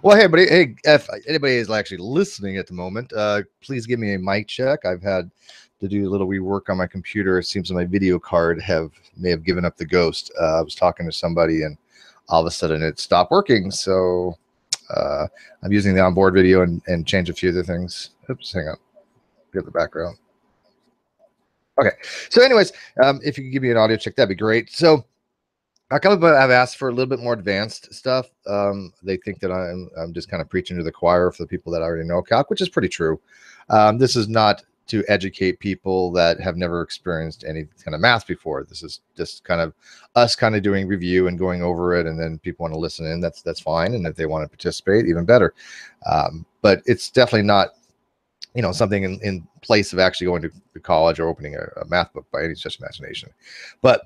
Well, hey, everybody. Hey, if anybody is actually listening at the moment, please give me a mic check. I've had to do a little rework on my computer. It seems that my video card may have given up the ghost. I was talking to somebody, and all of a sudden it stopped working. So uh, I'm using the onboard video and change a few other things. Oops, hang on. Get the background. Okay. So, anyways, if you could give me an audio check, that'd be great. So, a couple people have asked for a little bit more advanced stuff. They think that I'm just kind of preaching to the choir for the people that already know Calc, which is pretty true. This is not to educate people that have never experienced any kind of math before. This is just kind of us kind of doing review and going over it, and then people want to listen in. That's fine, and if they want to participate, even better. But it's definitely not something in place of actually going to college or opening a math book by any such imagination. But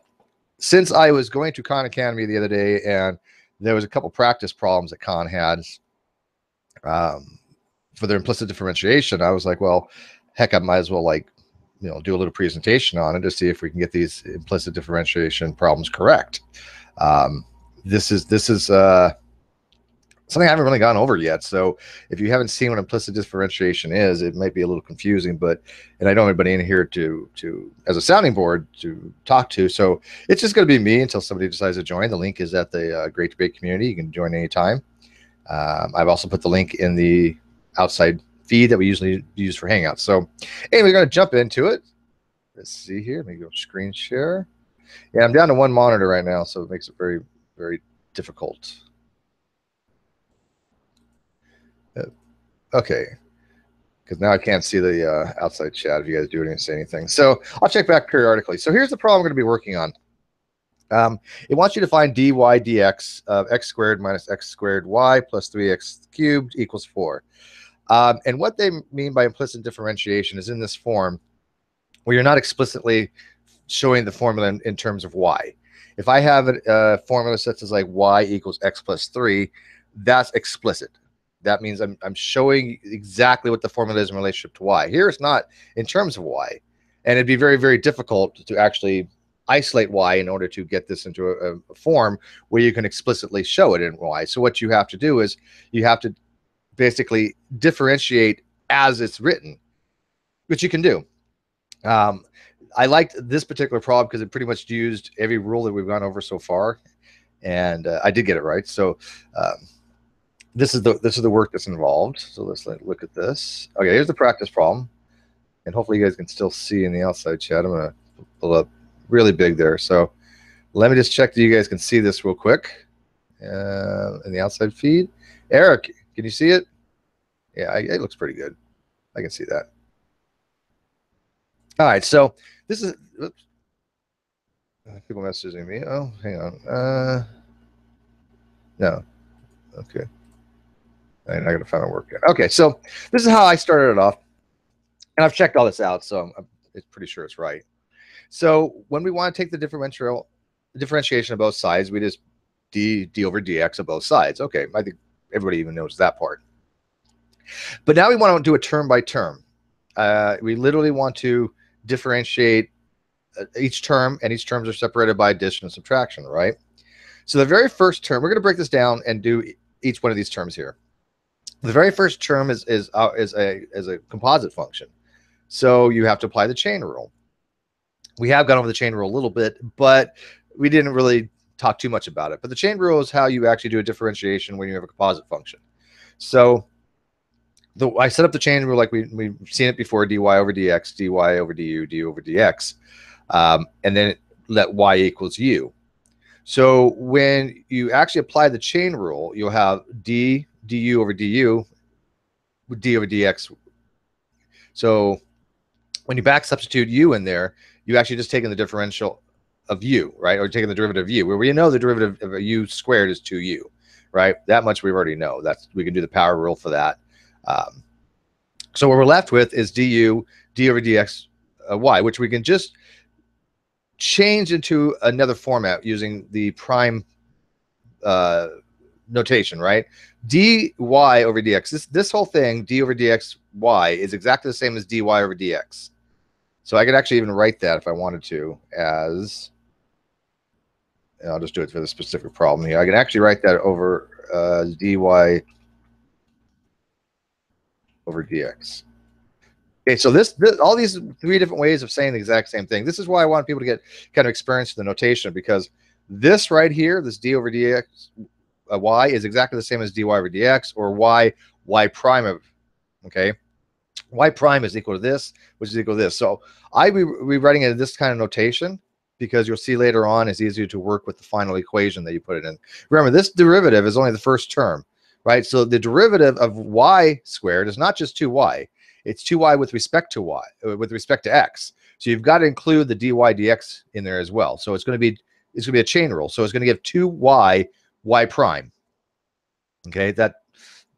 since I was going to Khan Academy the other day, and there was a couple practice problems that Khan had for their implicit differentiation, I was like, well, heck, I might as well do a little presentation on it to see if we can get these implicit differentiation problems correct. This is something I haven't really gone over yet. So if you haven't seen what implicit differentiation is, it might be a little confusing, and I don't have anybody in here to as a sounding board to talk to. So it's just going to be me until somebody decides to join. The link is at the Great Debate community. You can join anytime. I've also put the link in the outside feed that we usually use for Hangouts. So anyway, we're going to jump into it. Let's see here. Let me go screen share. Yeah, I'm down to one monitor right now, so it makes it very, very difficult. Okay, because now I can't see the outside chat if you guys do it and say anything. So I'll check back periodically. So here's the problem I'm going to be working on. It wants you to find dy dx of x squared minus x squared y plus 3x cubed equals 4. And what they mean by implicit differentiation is in this form where you're not explicitly showing the formula in terms of y. If I have a formula such as like y equals x plus 3, that's explicit. That means I'm showing exactly what the formula is in relationship to y. Here it's not in terms of y. And it'd be very, very difficult to actually isolate y in order to get this into a form where you can explicitly show it in y. So what you have to do is you have to basically differentiate as it's written, which you can do. I liked this particular problem because it pretty much used every rule that we've gone over so far. And I did get it right. So this is the work that's involved. So let's look at this. Okay, here's the practice problem, and hopefully you guys can still see in the outside chat. I'm gonna pull up really big there. So let me just check that you guys can see this real quick in the outside feed. Eric, can you see it? Yeah, it looks pretty good. I can see that. All right, so this is. Oops. People messaging me. Oh, hang on. No. Okay. I'm not going to find a work yet. Okay, so this is how I started it off. And I've checked all this out, so I'm pretty sure it's right. So when we want to take the differentiation of both sides, we just d over dx of both sides. Okay, I think everybody even knows that part. But now we want to do a term by term. We literally want to differentiate each term, and each terms are separated by addition and subtraction, right? So the very first term, we're going to break this down and do each one of these terms here. The very first term is a composite function. So you have to apply the chain rule. We have gone over the chain rule a little bit, but we didn't really talk too much about it. But the chain rule is how you actually do a differentiation when you have a composite function. So I set up the chain rule like we've seen it before, dy over dx, dy over du, du over dx, and then let y equals u. So when you actually apply the chain rule, you'll have du over du, d over dx. So when you back substitute u in there, you actually just taking the differential of u, right? Or taking the derivative of u, where we know the derivative of a u squared is 2u, right? That much we already know. We can do the power rule for that. So what we're left with is du, d over dx y, which we can just change into another format using the prime notation, right? dy over dx. This whole thing, d over dx y, is exactly the same as dy over dx. So I could actually even write that if I wanted to as, and I'll just do it for the specific problem here. I can actually write that over dy over dx. Okay, so all these three different ways of saying the exact same thing. This is why I want people to get kind of experience with the notation, because this right here, this d over dx y is exactly the same as dy over dx, or y prime of, okay, y prime is equal to this, which is equal to this. So I be rewriting it in this kind of notation because you'll see later on it's easier to work with the final equation that you put it in. Remember, this derivative is only the first term, right? So the derivative of y squared is not just 2y. It's 2y with respect to y, with respect to x. So you've got to include the dy dx in there as well. So it's going to be a chain rule. So it's going to give 2y y prime. Okay, that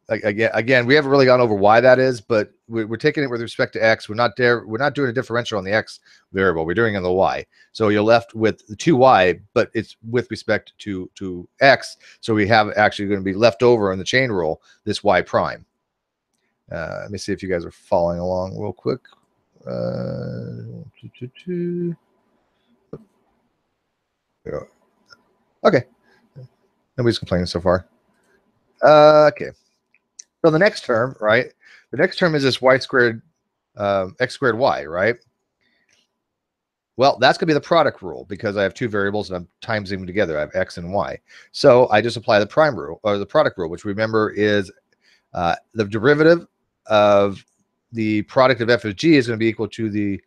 again, we haven't really gone over why that is, but we're taking it with respect to x. We're not doing a differential on the x variable. We're doing it on the y. So you're left with 2y, but it's with respect to x. So we have actually going to be left over in the chain rule this y prime. Let me see if you guys are following along real quick. Okay. Nobody's complaining so far. Okay. So the next term, right? The next term is this y squared, x squared y, right? Well, that's going to be the product rule because I have two variables and I'm times them together. I have x and y. So I just apply the prime rule, or the product rule, which remember is the derivative of the product of f of g is going to be equal to the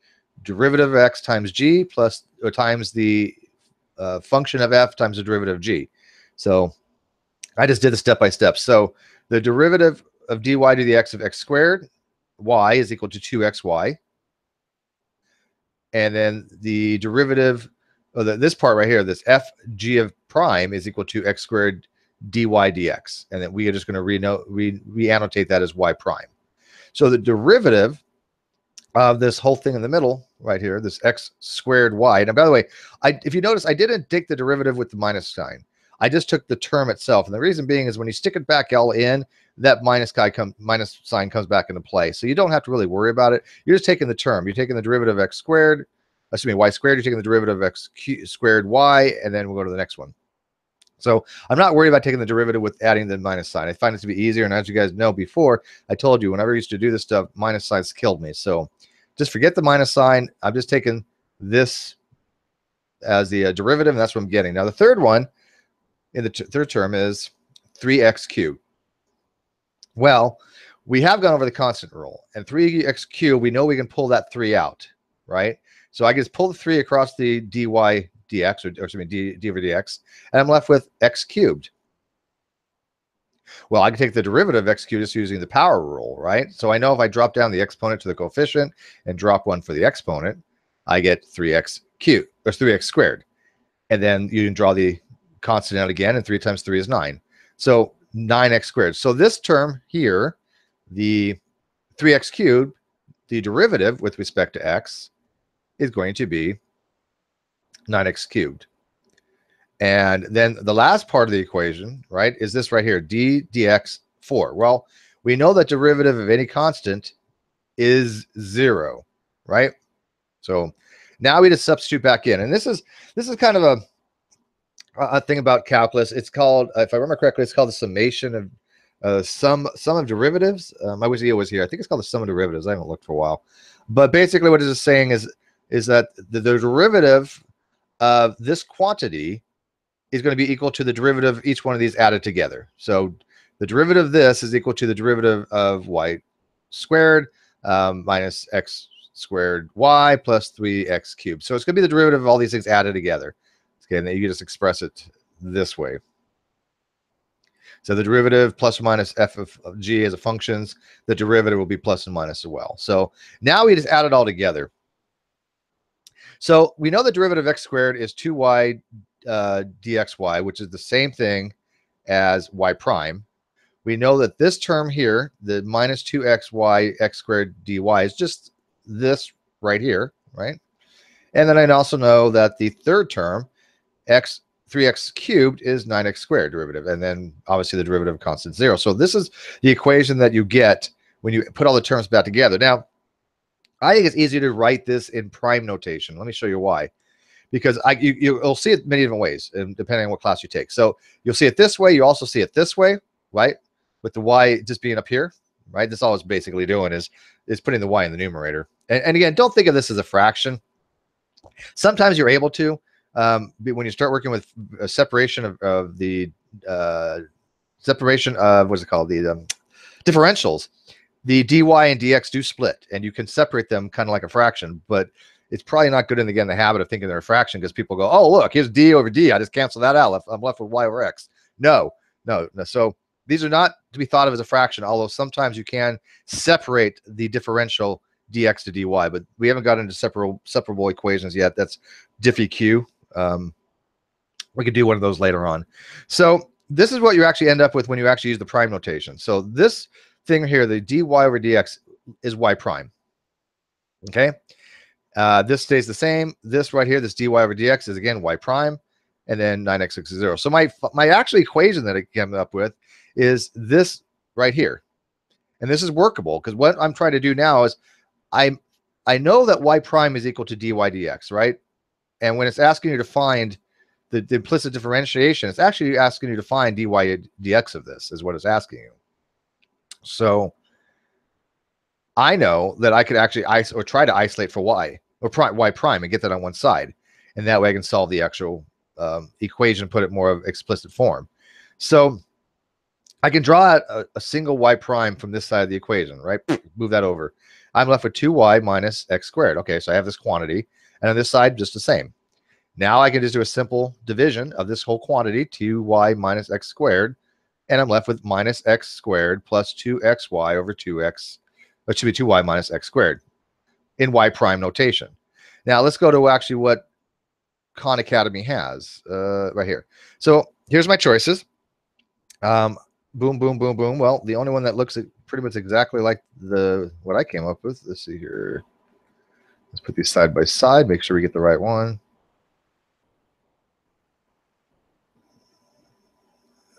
derivative of x times g plus or times the function of f times the derivative of g. So I just did the step by step. So the derivative of dy to the x of x squared y is equal to 2xy. And then the derivative of this part right here, this f g of prime is equal to x squared dy dx. And then we are just going to re-annotate that as y prime. So the derivative of this whole thing in the middle right here, this x squared y. And by the way, if you notice, I didn't take the derivative with the minus sign. I just took the term itself. And the reason being is when you stick it back all in, that minus sign comes back into play. So you don't have to really worry about it. You're just taking the term. You're taking the derivative of x squared, excuse me, y squared. You're taking the derivative of x squared y, and then we'll go to the next one. So I'm not worried about taking the derivative with adding the minus sign. I find it to be easier. And as you guys know before, I told you whenever I used to do this stuff, minus signs killed me. So just forget the minus sign. I'm just taking this as the derivative, and that's what I'm getting. Now the third one in the third term is 3x cubed. Well, we have gone over the constant rule, and 3x cubed, we know we can pull that 3 out, right? So I can just pull the 3 across the dy dx, or excuse me, d over dx, and I'm left with x cubed. Well, I can take the derivative of x cubed just using the power rule, right? So I know if I drop down the exponent to the coefficient and drop 1 for the exponent, I get 3x cubed, or 3x squared. And then you can draw the constant out again, and 3 times 3 is 9. So 9x squared. So this term here, the 3x cubed, the derivative with respect to x is going to be 9x cubed. And then the last part of the equation, right, is this right here, d dx 4. Well, we know that derivative of any constant is 0, right? So now we just substitute back in. And this is kind of a thing about calculus. It's called, if I remember correctly, it's called the summation of sum of derivatives. I wish Eo was here. I think it's called the sum of derivatives. I haven't looked for a while. But basically what it is saying is that the derivative of this quantity is going to be equal to the derivative of each one of these added together. So the derivative of this is equal to the derivative of y squared minus x squared y plus 3x cubed. So it's going to be the derivative of all these things added together. Okay, and then you can just express it this way. So the derivative plus or minus f of g as a functions, the derivative will be plus and minus as well. So now we just add it all together. So we know the derivative of x squared is 2y dxy, which is the same thing as y prime. We know that this term here, the minus 2xy x squared dy, is just this right here, right? And then I also know that the third term, 3x cubed, is 9x squared derivative, and then obviously the derivative of constant 0. So this is the equation that you get when you put all the terms back together. Now, I think it's easier to write this in prime notation. Let me show you why. Because you'll see it many different ways, and depending on what class you take. So you'll see it this way. You also see it this way, right? With the y just being up here, right? That's all it's basically doing is putting the y in the numerator. And again, don't think of this as a fraction. Sometimes you're able to, when you start working with a separation of the separation of, what's it called? The differentials. The dy and dx do split, and you can separate them kind of like a fraction, but it's probably not good to get in the habit of thinking they're a fraction, because people go, oh, look, here's d over d. I just cancel that out. I'm left with y over x. No. So these are not to be thought of as a fraction, although sometimes you can separate the differential dx to dy, but we haven't got into separable equations yet. That's diffy q. We could do one of those later on. So this is what you actually end up with when you actually use the prime notation. So this thing here, the dy over dx, is y prime. Okay. This stays the same. This right here, this dy over dx, is again y prime, and then 9x is 0. So my actual equation that I came up with is this right here, and this is workable, because what I'm trying to do now is I know that y prime is equal to dy dx, right? And when it's asking you to find the implicit differentiation, it's actually asking you to find dy dx of this, is what it's asking you. So I know that I could actually try to isolate for y, or y prime, and get that on one side, and that way I can solve the actual equation, put it more of explicit form. So I can draw out a single y prime from this side of the equation, right? Move that over. I'm left with 2y minus x squared. Okay, so I have this quantity, and on this side, just the same. Now I can just do a simple division of this whole quantity, 2y minus x squared, and I'm left with minus x squared plus 2xy over 2x, which should be 2y minus x squared in y prime notation. Now let's go to actually what Khan Academy has right here. So here's my choices. Boom, boom, boom, boom. Well, the only one that looks pretty much exactly like what I came up with. Let's see here. Let's put these side by side. Make sure we get the right one.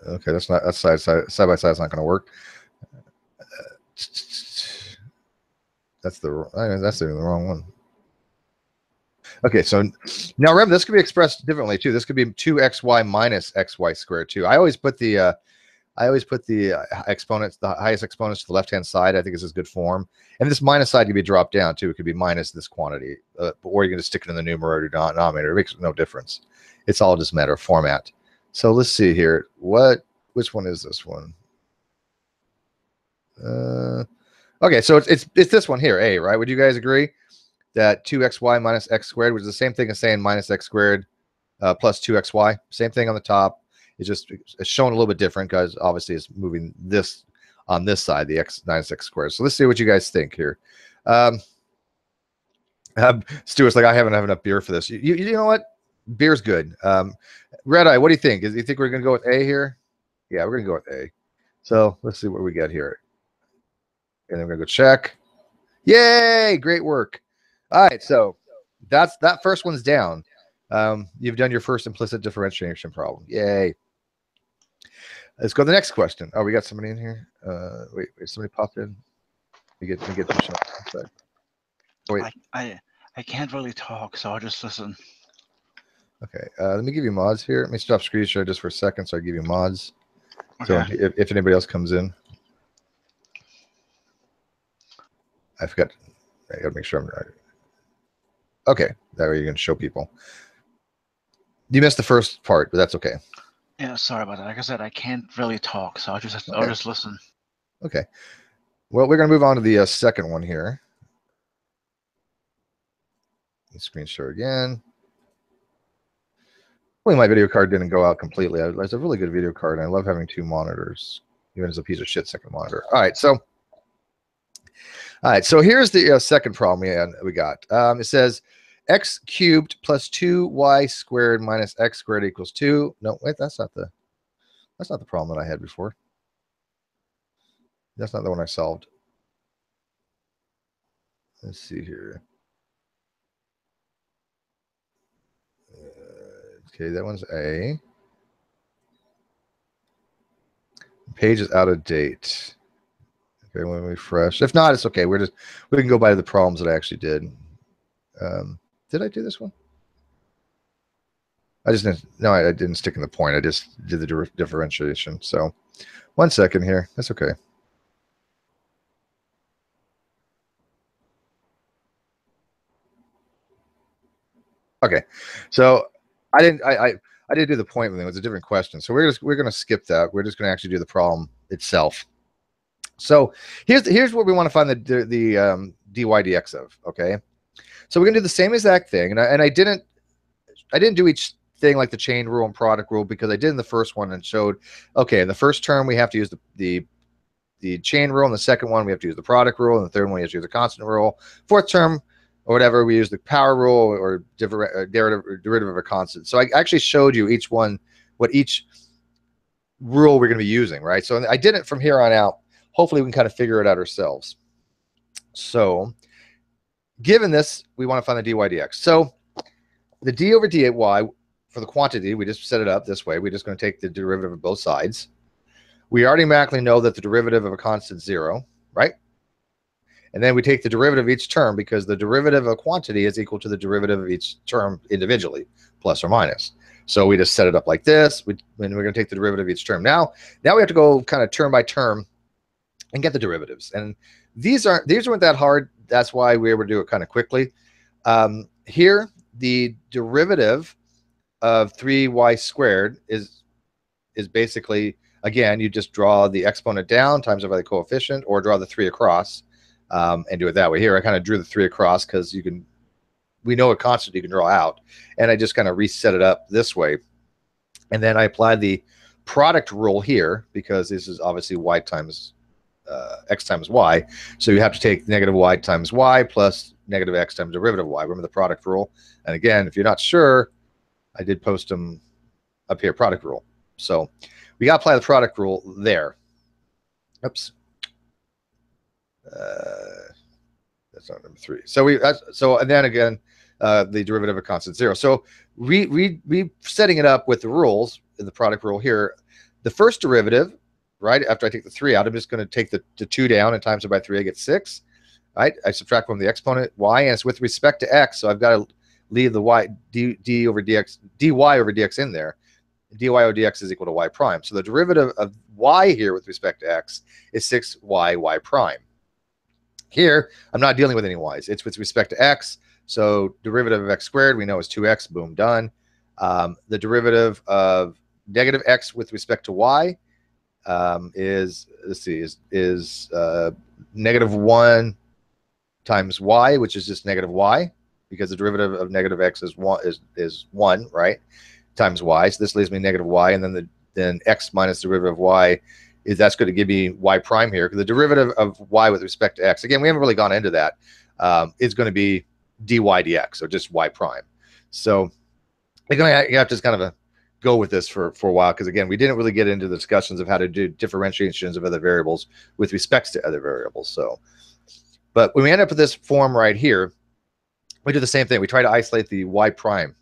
Okay, that's side by side is not going to work. That's the wrong one. Okay, so now remember, this could be expressed differently too. This could be 2xy minus xy squared too. I always put the exponents, the highest exponents, to the left-hand side. I think this is good form. And this minus side could be dropped down too. It could be minus this quantity, or you can just stick it in the numerator or denominator. It makes no difference. It's all just a matter of format. So let's see here. Which one is this one? Okay, so it's this one here, A, right? Would you guys agree that 2xy minus x squared was the same thing as saying minus x squared plus 2xy? Same thing on the top. It's shown a little bit different because obviously it's moving this on this side, the minus x squared. So let's see what you guys think here. Stuart's like, I haven't had enough beer for this. You know what? Beer's good. Red Eye, what do you think? You think we're going to go with A here? Yeah, we're going to go with A. So let's see what we get here. And then we're going to go check. Yay! Great work. All right, so that first one's down. You've done your first implicit differentiation problem. Yay. Let's go to the next question. Oh, we got somebody in here. Wait, somebody popped in. We get the shot. Wait. I can't really talk, so I'll just listen. Okay, let me give you mods here. Let me stop screen share just for a second, so I give you mods. Okay. So if anybody else comes in, I forgot. I gotta make sure I'm right. Okay, that way you can show people. You missed the first part, but that's okay. Yeah, sorry about that. Like I said, I can't really talk, so I'll just listen. Okay. Well, we're gonna move on to the second one here. Screen share again. Hopefully my video card didn't go out completely. It's a really good video card, and I love having two monitors, even as a piece of shit second monitor. All right, so here's the second problem we got. It says x cubed plus 2y squared minus x squared equals 2. No, wait, that's not the problem that I had before. That's not the one I solved. Let's see here. Okay, that one's A. Page is out of date. Okay, when we refresh. If not, it's okay. We can go by the problems that I actually did. Did I do this one? I didn't stick in the point. I just did the differentiation. So 1 second here. That's okay. Okay, so I didn't do the point thing. It was a different question. So we're going to skip that. We're just going to actually do the problem itself. So here's what we want to find the dy dx of. Okay, so we're going to do the same exact thing, and I didn't do each thing like the chain rule and product rule because I did in the first one and showed, okay, in the first term we have to use the chain rule, and the second one we have to use the product rule, and the third one we have to use the constant rule. Fourth term or whatever, we use the power rule or derivative of a constant. So I actually showed you each one, what each rule we're going to be using, right? So I did it from here on out. Hopefully we can kind of figure it out ourselves. So given this, we want to find the dy dx. So the d over dy for the quantity, we just set it up this way. We're just going to take the derivative of both sides. We automatically know that the derivative of a constant is 0, right? And then we take the derivative of each term because the derivative of a quantity is equal to the derivative of each term individually, plus or minus. So we just set it up like this. And we're going to take the derivative of each term. Now we have to go kind of term by term and get the derivatives. And these weren't that hard. That's why we were able to do it kind of quickly. Here, the derivative of 3y squared is basically, again, you just draw the exponent down times by the coefficient, or draw the 3 across and do it that way. Here, I kind of drew the 3 across because we know a constant you can draw out, and I just kind of reset it up this way. And then I applied the product rule here because this is obviously y times x times y. So you have to take negative y times y plus negative x times derivative of y. Remember the product rule. And again, if you're not sure, I did post them up here, product rule. So we got to apply the product rule there. Oops. That's not number 3. So and then again, the derivative of constant 0. So we setting it up with the rules in the product rule here. The first derivative, right, after I take the 3 out, I'm just going to take the 2 down and times it by 3, I get 6. Right, I subtract from the exponent y, and it's with respect to x, so I've got to leave the y dy over dx in there. Dy over dx is equal to y prime. So the derivative of y here with respect to x is 6y y prime. Here, I'm not dealing with any y's. It's with respect to x. So derivative of x squared, we know is 2x. Boom, done. The derivative of negative x with respect to y is, let's see, is negative 1 times y, which is just negative y, because the derivative of negative x is 1, right, times y. So this leaves me negative y, and then x minus the derivative of y that's going to give me y prime here, because the derivative of y with respect to x, again, we haven't really gone into that, is going to be dy dx, or just y prime. So you're going to have to just kind of go with this for a while, because again, we didn't really get into the discussions of how to do differentiations of other variables with respect to other variables. So, but when we end up with this form right here, we do the same thing. We try to isolate the y prime.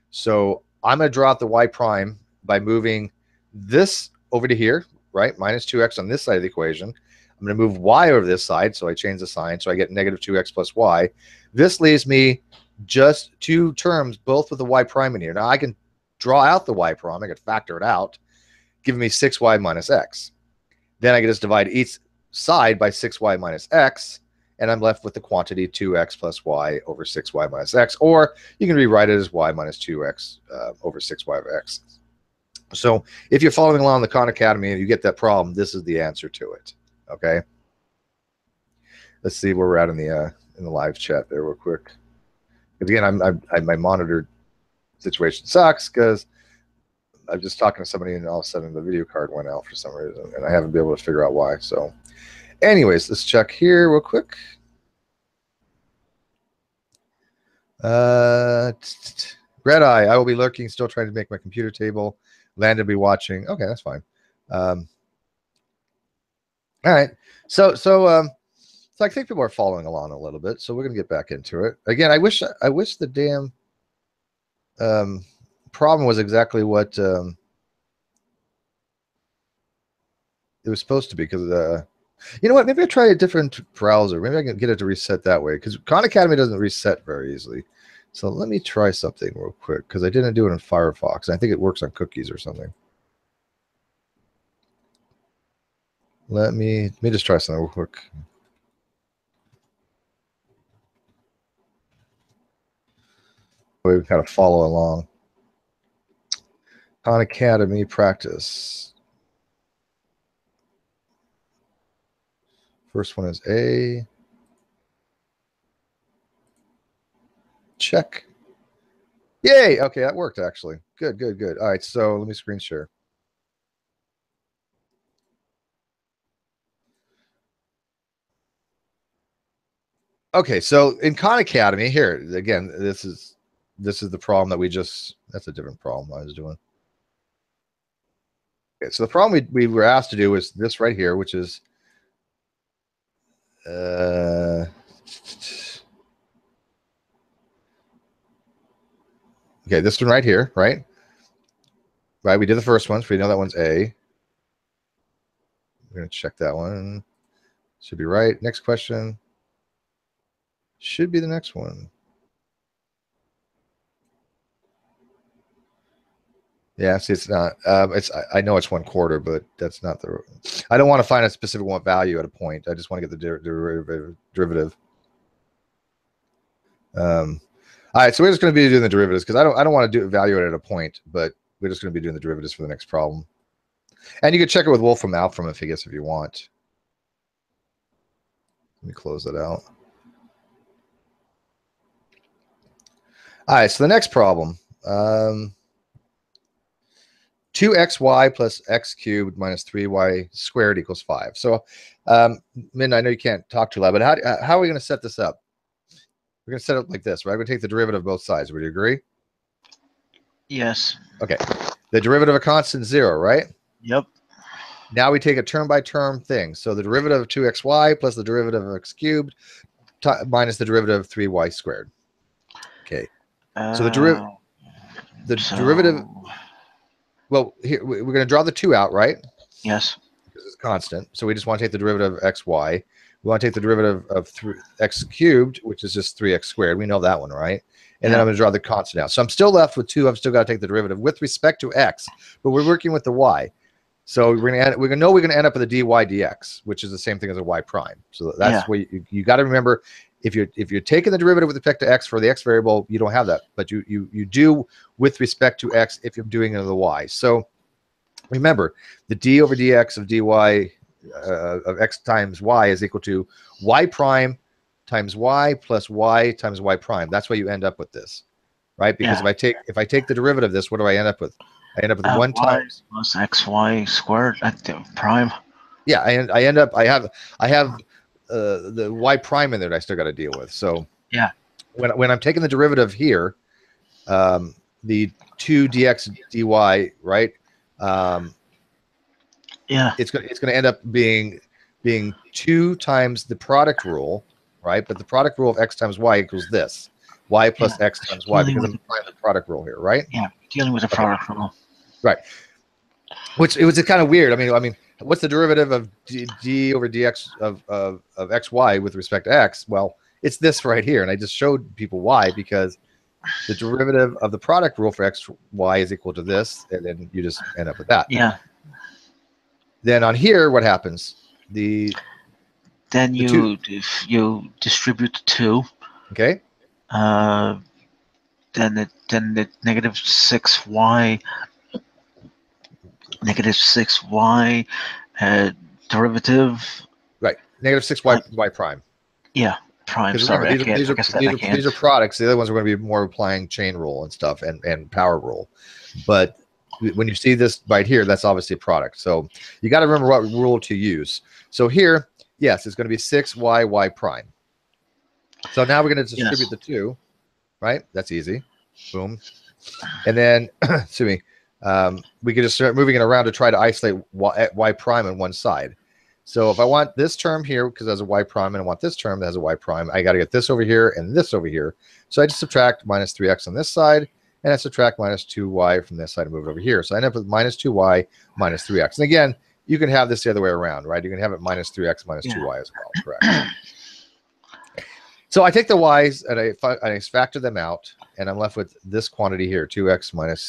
So I'm going to draw out the y prime by moving this over to here, right? Minus 2x on this side of the equation. I'm going to move y over this side, so I change the sign, so I get negative 2x plus y. This leaves me just 2 terms, both with the y prime in here. Now I can draw out the y prime. I can factor it out, giving me 6y minus x. Then I can just divide each side by 6y minus x, and I'm left with the quantity 2x plus y over 6y minus x, or you can rewrite it as y minus 2x over 6y of x. So if you're following along the Khan Academy and you get that problem, this is the answer to it. Okay. Let's see where we're at in the live chat there real quick. Again, my monitor situation sucks because I'm just talking to somebody and all of a sudden the video card went out for some reason, and I haven't been able to figure out why. So anyways, let's check here real quick. Red Eye, I will be lurking, still trying to make my computer table. Landon be watching. Okay, that's fine. All right. So I think people are following along a little bit. So we're gonna get back into it. Again, I wish the damn problem was exactly what it was supposed to be, because you know what? Maybe I try a different browser. Maybe I can get it to reset that way, because Khan Academy doesn't reset very easily. So let me try something real quick, because I didn't do it in Firefox. I think it works on cookies or something. Let me just try something real quick. We kind of follow along. Khan Academy practice. First one is A. Check. Yay. Okay, that worked actually. Good, good, good. All right, so let me screen share. Okay, so in Khan Academy, here again, this is the problem that we just, that's a different problem I was doing. Okay, so the problem we were asked to do was this right here, which is okay, this one right here, right? Right, we did the first one, so we know that one's A. We're gonna check that one. Should be right. Next question. Should be the next one. Yeah, see, it's not. I know it's 1/4, but that's not the. I don't want to find a specific one value at a point. I just want to get the derivative. All right, so we're just going to be doing the derivatives because I don't want to evaluate at a point, but we're just going to be doing the derivatives for the next problem. And you can check it with Wolfram Alfram if you want. Let me close that out. All right, so the next problem. 2xy plus x cubed minus 3y squared equals 5. So, Min, I know you can't talk too loud, but how are we going to set this up? We're going to set it up like this, right? We're going to take the derivative of both sides. Would you agree? Yes. Okay. The derivative of a constant 0, right? Yep. Now we take a term-by-term thing. So the derivative of 2xy plus the derivative of x cubed minus the derivative of 3y squared. Okay. So the derivative. Well, here we're going to draw the 2 out, right? Yes. Because it's constant. So we just want to take the derivative of xy. We want to take the derivative of x cubed, which is just 3x squared. We know that one, right? And then I'm going to draw the constant out. So I'm still left with 2. I've still got to take the derivative with respect to x, but we're working with the y. So we're going to end up with a dy dx, which is the same thing as a y prime. So that's what you got to remember. If you're taking the derivative with respect to x for the x variable, you don't have that, but you do with respect to x if you're doing it to the y. So remember, the d over dx of dy of x times y is equal to y prime times y plus y times y prime. That's why you end up with this, right? Because if I take the derivative of this, what do I end up with? I end up with 1 times plus xy squared at the prime. Yeah, I end up I have the y prime in there that I still got to deal with. So yeah, when I'm taking the derivative here, the 2 dx dy, right? It's going to end up being 2 times the product rule, right? But the product rule of x times y equals this, y plus x times y, because I'm applying the product rule here, right? Yeah, dealing with the product rule. Right. Which it was kind of weird. I mean, what's the derivative of d over dx of xy with respect to x? Well, it's this right here, and I just showed people why, because the derivative of the product rule for xy is equal to this, and then you just end up with that. Yeah. Then on here, what happens? Then you distribute the 2. Okay. Then the negative 6y derivative. Right. Negative 6y prime. Yeah. Prime. Sorry, these are products. The other ones are going to be more applying chain rule and stuff and power rule. But when you see this right here, that's obviously a product. So you got to remember what rule to use. So here, yes, it's going to be 6y prime. So now we're going to distribute the 2, right? That's easy. Boom. And then, excuse me, we can just start moving it around to try to isolate y prime on one side. So if I want this term here, because it has a y prime, and I want this term that has a y prime, I got to get this over here and this over here. So I just subtract minus 3x on this side, and I subtract minus 2y from this side and move it over here. So I end up with minus 2y minus 3x. And again, you can have this the other way around, right? You can have it minus 3x minus 2y as well, correct? So I take the y's and I factor them out, and I'm left with this quantity here, 2x minus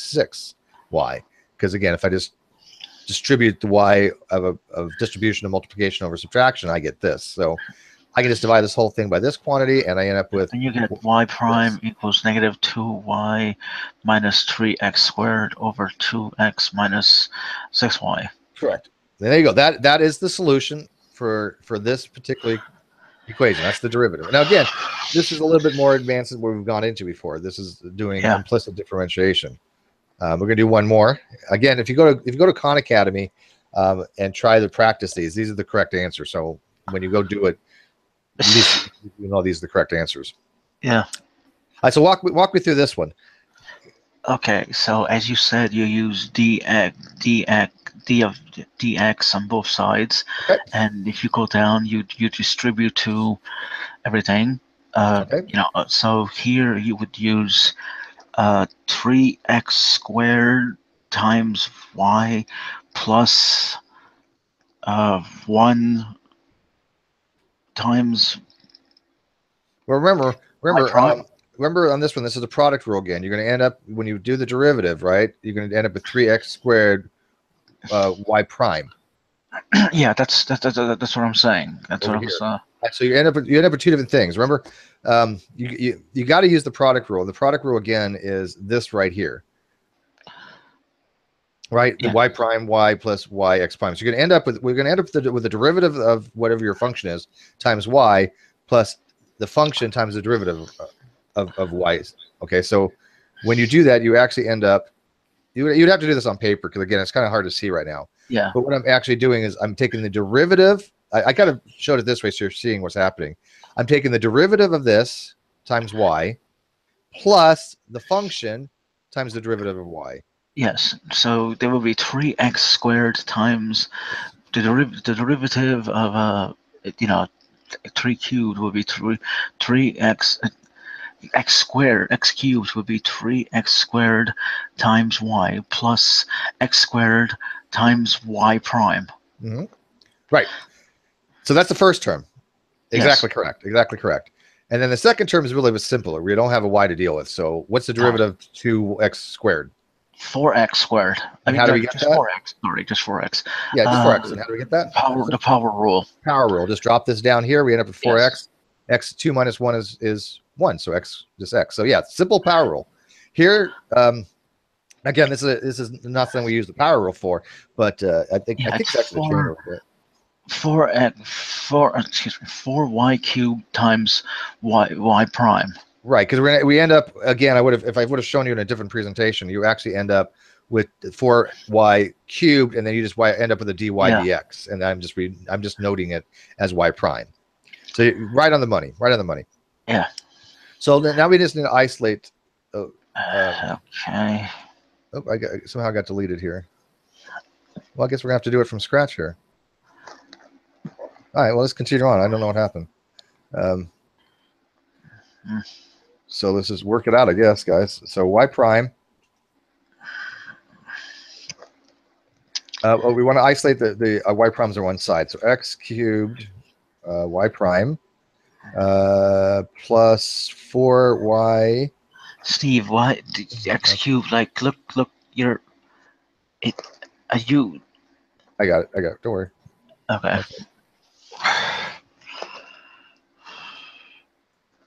6y. Because again, if I just distribute the y of distribution and multiplication over subtraction, I get this. So I can just divide this whole thing by this quantity, and I end up with And you get y prime this. equals negative 2y minus 3x squared over 2x minus 6y. Correct. There you go. That is the solution for this particular equation. That's the derivative. Now again, this is a little bit more advanced than what we've gone into before. This is doing implicit differentiation. We're going to do one more. Again, if you go to Khan Academy and try to practice these are the correct answers. So when you go do it, at least you know these are the correct answers. Yeah. All right, so walk me through this one. Okay, so as you said, you use d of dx on both sides, Okay. and if you go down, you distribute to everything. Okay. You know, so here you would use 3x squared times y plus 1 times Well, remember, y prime. remember on this one, this is a product rule again. You're going to end up, when you do the derivative, right? You're going to end up with 3x squared y prime. Yeah, that's what I'm saying. That's Over what I here. was. So you end up with two different things. Remember, you got to use the product rule. The product rule again is this right here, right? The y prime y plus y x prime. So you're going to end up with the derivative of whatever your function is times y plus the function times the derivative of y. Okay, so when you do that, you actually end up, you'd have to do this on paper because again, it's kind of hard to see right now. Yeah. But what I'm actually doing is I'm taking the derivative. I kind of showed it this way so you're seeing what's happening. I'm taking the derivative of this times y plus the function times the derivative of y. Yes. So there will be 3x squared times the derivative of 3 cubed will be 3x x squared. X cubed would be 3x squared times y plus x squared times y prime. Mm-hmm. Right. So that's the first term. Exactly correct. Exactly correct. And then the second term is really simpler. We don't have a y to deal with. So what's the derivative of 2x squared? 4x squared. And how do we get just that? 4x. Sorry, just 4x. Yeah, just 4x. And how do we get that? The power rule. Power rule. Just drop this down here. We end up with 4x. X 2 minus 1 is 1. So x just x. So yeah, simple power rule. Here, again, this is not something we use the power rule for, but I think it's actually a chain rule. 4y cubed times y prime. Right, because we end up again. If I would have shown you in a different presentation, you actually end up with 4y cubed, and then you just end up with a dy dx, and I'm just noting it as y prime. So right on the money, right on the money. Yeah. So now we just need to isolate. Okay. Oh, somehow got deleted here. Well, I guess we're gonna have to do it from scratch here. All right, well, let's continue on. I don't know what happened. So let's just work it out, I guess, guys. So y prime. We want to isolate the y primes on one side. So x cubed y prime plus 4y. Steve, why x cubed? Like, look, you're it. Are you? I got it. Don't worry. Okay.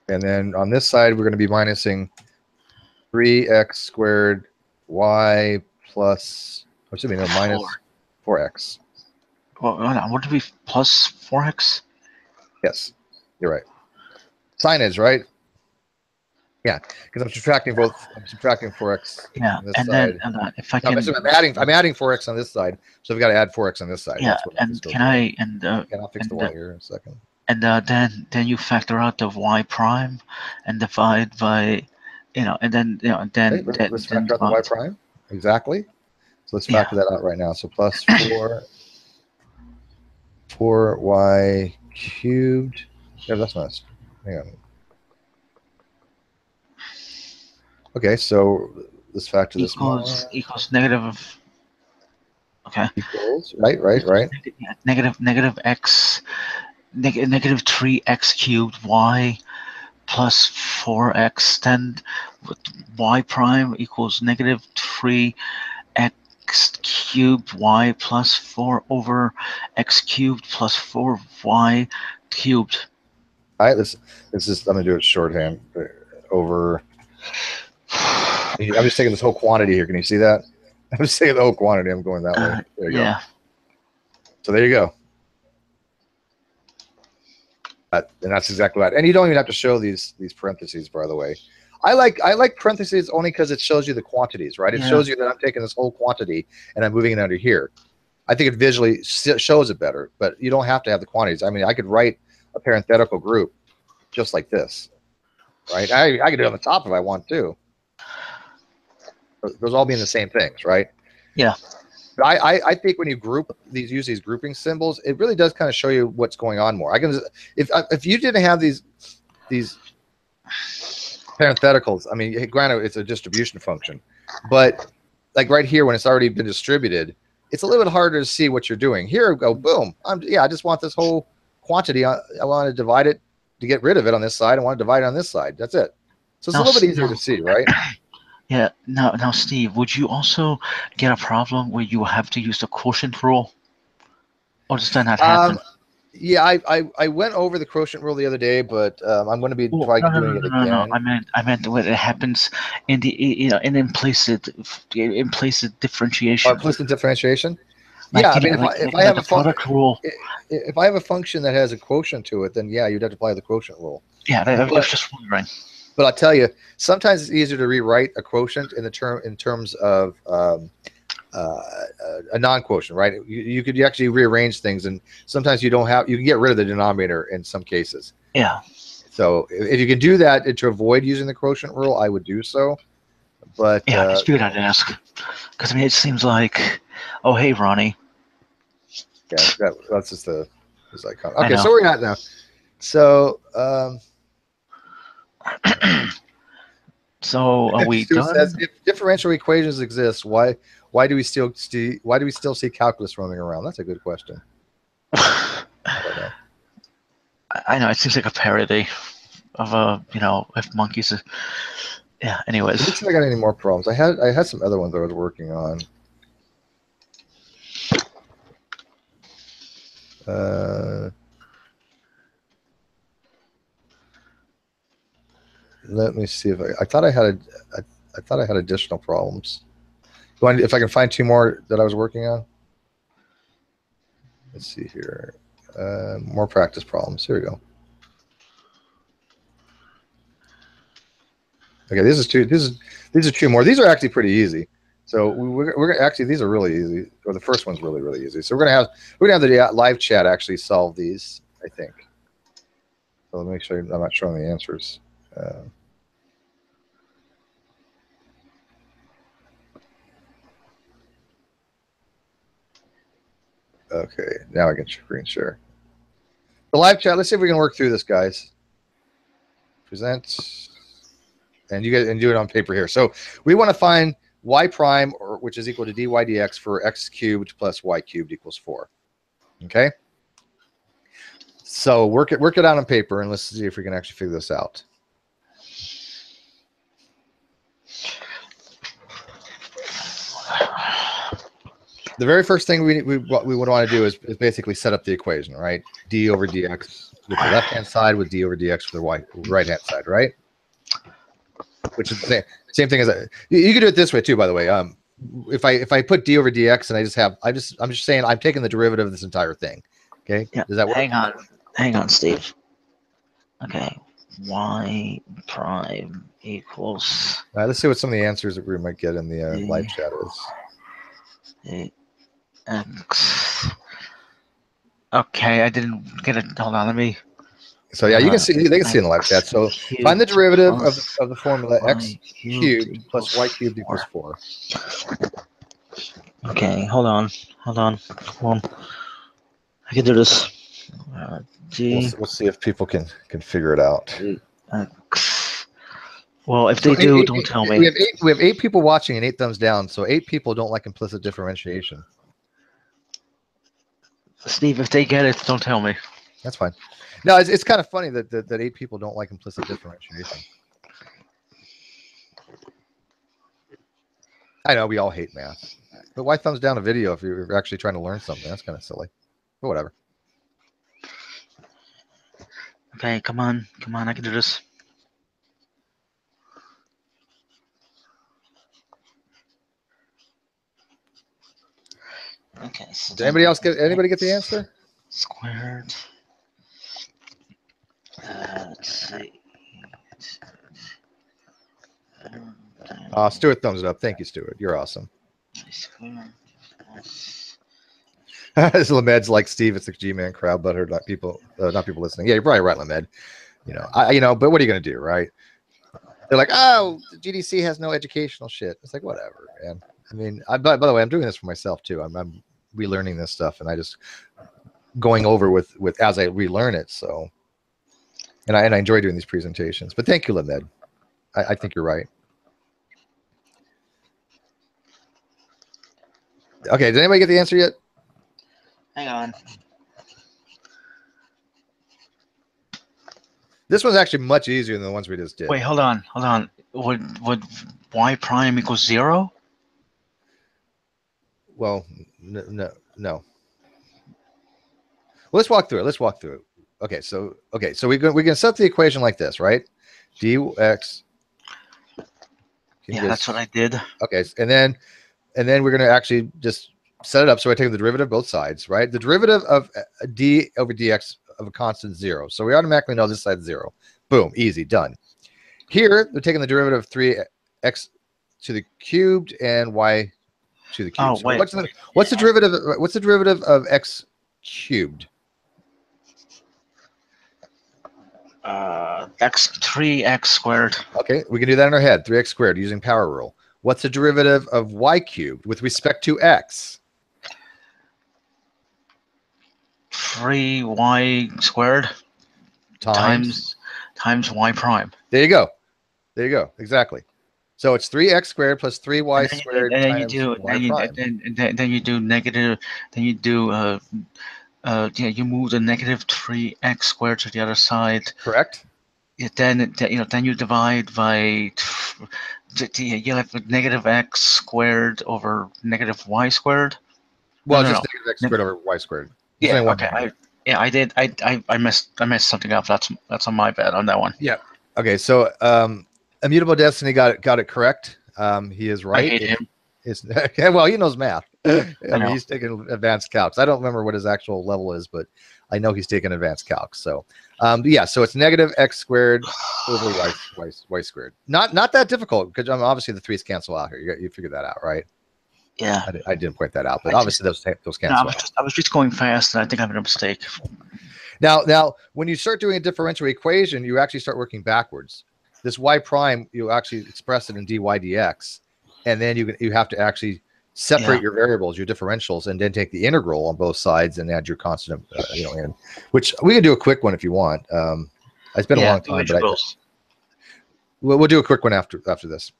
And then on this side, we're going to be minusing 3x squared y plus, minus 4x. Well, would it be plus 4x? Yes, you're right. Signage, right? Yeah, because I'm subtracting both. I'm subtracting 4x. Yeah, on this and side. then if I can, I'm adding 4x on this side, so we've got to add 4x on this side. Yeah, and can I and I'll fix the y here in a second. And then you factor out the y prime, and divide by, and then let's factor out the y prime. Exactly. So let's factor that out right now. So plus 4y cubed. Yeah, that's nice. Hang on. Okay, so let's factor this more. Equals negative. Okay. Equals right. Negative x. Negative 3x cubed y plus 4x, then y prime equals negative 3x cubed y plus 4 over x cubed plus 4y cubed. All right, this is, I'm gonna do it shorthand over. I'm just taking this whole quantity here. Can you see that? I'm just taking the whole quantity. I'm going that way. There you go. So there you go. And that's exactly right. And you don't even have to show these parentheses, by the way. I like parentheses only because it shows you the quantities, right? It shows you that I'm taking this whole quantity and I'm moving it under here. I think it visually shows it better, but you don't have to have the quantities. I mean, I could write a parenthetical group just like this, right? I could do it on the top if I want to. Those all being the same things, right? Yeah. But I think when you use these grouping symbols, it really does kind of show you what's going on more. I can, if you didn't have these parentheticals, I mean, granted, it's a distribution function, but like right here, when it's already been distributed, it's a little bit harder to see what you're doing. Here, go, boom. I just want this whole quantity. I want to divide it to get rid of it on this side. I want to divide it on this side. That's it. So it's a little bit easier to see, right? Yeah. Now, Steve, would you also get a problem where you have to use the quotient rule, or does that not happen? Yeah, I went over the quotient rule the other day, but I'm going to be doing it again. I meant when it happens in the in implicit differentiation. Implicit differentiation. Like, Yeah, I mean, if I have a product rule. if I have a function that has a quotient to it, then yeah, you'd have to apply the quote rule. Yeah, I was just wondering. But I'll tell you, sometimes it's easier to rewrite a quotient in terms of a non-quotient, right? You could actually rearrange things, and sometimes you can get rid of the denominator in some cases. Yeah. So if you can do that to avoid using the quotient rule, I would do so. But yeah, it's good I'd ask, because I mean, it seems like, oh hey, Ronnie. Yeah, that's just this icon. Okay, so where are we at now? So so are we done? Says, if differential equations exist, why do we still see calculus roaming around? That's a good question. I don't know. I know it seems like a parody of if monkeys. Yeah. Anyways, let me see if I got any more problems. I had some other ones I was working on. Let me see if I thought I had additional problems. If I can find two more that I was working on. Let's see here. More practice problems. Here we go. Okay, these are two more. These are actually pretty easy. So we're actually, these are really easy. Or the first one's really, really easy. So we're gonna have the live chat actually solve these, I think. So let me make sure I'm not showing the answers. Okay, now I can screen share. The live chat, let's see if we can work through this, guys. Present. And you guys, and do it on paper here. So we want to find y prime, which is equal to dy dx for x cubed plus y cubed equals 4. Okay. So work it out on paper, and let's see if we can actually figure this out. The very first thing we would want to do is basically set up the equation, right? D over dx with the left-hand side with d over dx with the right-hand side, right? Which is the same thing as you could do it this way too, by the way. If I put d over dx and I'm just saying I'm taking the derivative of this entire thing. Okay. Yeah. Does that work? Hang on, Steve. Okay. Y prime equals. Let's see what some of the answers that we might get in the live chat is. X. Okay, I didn't get it. Hold on, let me. So yeah, you can see, they can see in the live chat. So find the derivative of the formula x cubed plus y cubed equals 4. Okay, hold on. I can do this. We'll see if people can figure it out. Well, if they do, don't tell me. We have 8 people watching and 8 thumbs down. So 8 people don't like implicit differentiation. Steve, if they get it, don't tell me. That's fine. No, it's kind of funny that 8 people don't like implicit differentiation. I know we all hate math, but why thumbs down a video if you're actually trying to learn something? That's kind of silly, but whatever. Okay, come on, I can do this. Okay, so Did anybody get the answer? Squared. Let's see. Stuart thumbs it up. Thank you, Stuart. You're awesome. Squared. As Lamed's like Steve, it's the G-Man crowd, but heard not people listening. Yeah, you're probably right, Lamed. But what are you gonna do, right? They're like, oh, the GDC has no educational shit. It's like, whatever, man. I mean, by the way, I'm doing this for myself too. I'm relearning this stuff, and I just going over with as I relearn it. So, and I enjoy doing these presentations. But thank you, Lamed. I think you're right. Okay, did anybody get the answer yet? Hang on. This one's actually much easier than the ones we just did. Wait, hold on. Would y prime equals 0? Well, no. Well, let's walk through it. Okay, so we can set the equation like this, right? dx. Yeah, that's what I did. Okay, and then we're going to actually just set it up. So I take the derivative of both sides, right? The derivative of d over dx of a constant 0. So we automatically know this side's 0. Boom, easy, done. Here, we're taking the derivative of 3x to the cubed and y to the cubed. Oh, wait. So what's the derivative? What's the derivative of x cubed? X 3x squared. Okay, we can do that in our head. 3x squared using power rule. What's the derivative of y cubed with respect to x? 3y squared times y prime. There you go. Exactly. So it's 3x squared plus 3y squared times y prime. Then you do negative. Then you do you move the negative 3x squared to the other side. Correct. Then you divide by you have negative x squared over negative y squared. Well, just negative x squared over y squared. Yeah. Okay. I did. I messed something up. That's on my bad on that one. Yeah. Okay. So Immutable Destiny got it correct. He is right. I hate him. Well, he knows math. I mean, he's taking advanced calcs. I don't remember what his actual level is, but I know he's taking advanced calcs. So, yeah. So it's negative x squared over y squared. Not that difficult because obviously the threes cancel out here. You figured that out, right? Yeah. I didn't point that out, but obviously those cancel out. I was just going fast, and I think I made a mistake. Now, when you start doing a differential equation, you actually start working backwards. This y prime, you actually express it in dy dx, and then you have to actually separate your variables, your differentials, and then take the integral on both sides and add your constant, in. Which we can do a quick one if you want. It's been a long time, but we'll do a quick one after this.